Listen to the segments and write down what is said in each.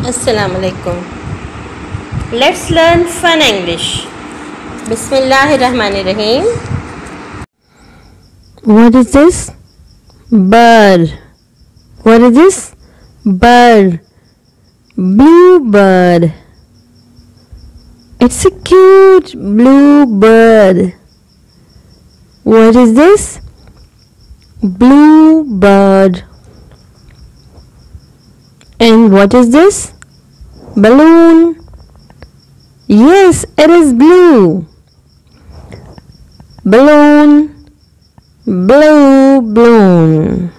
Assalamu alaikum. Let's learn fun English. Bismillahirrahmanirrahim. What is this? Bird. What is this? Bird. Blue bird. It's a cute blue bird. What is this? Blue bird. And what is this? Balloon. Yes, it is blue. Balloon. Blue balloon.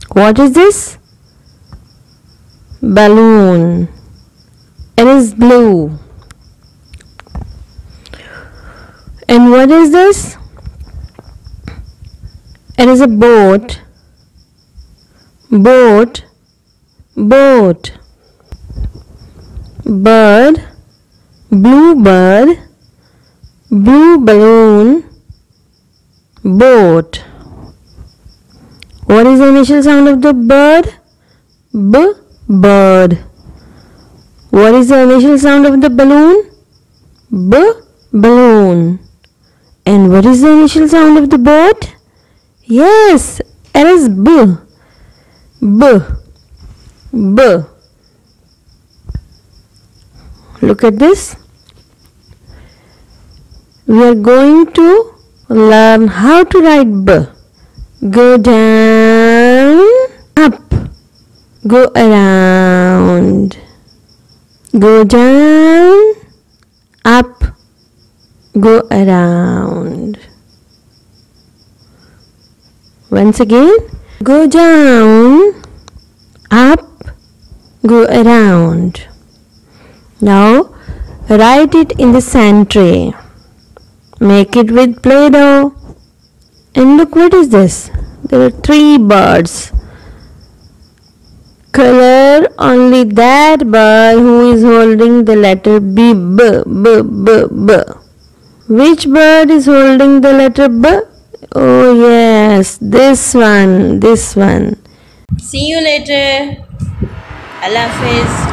What is this? Balloon. It is blue. And what is this? It is a boat. Boat. Boat. Bird. Blue bird. Blue balloon. Boat. What is the initial sound of the bird? B. Bird. What is the initial sound of the balloon? B. Balloon. And what is the initial sound of the boat? Yes, it is B. B. B. Look at this. We are going to learn how to write B. Go down, up, go around, go down, up, go around. Once again, go down, up, go around. Now, write it in the sand tray. Make it with Play-Doh. And look, what is this? There are 3 birds. Color only that bird who is holding the letter B. B, B, B, B. Which bird is holding the letter B? Oh yes, this one, this one. See you later. Allah Hafiz.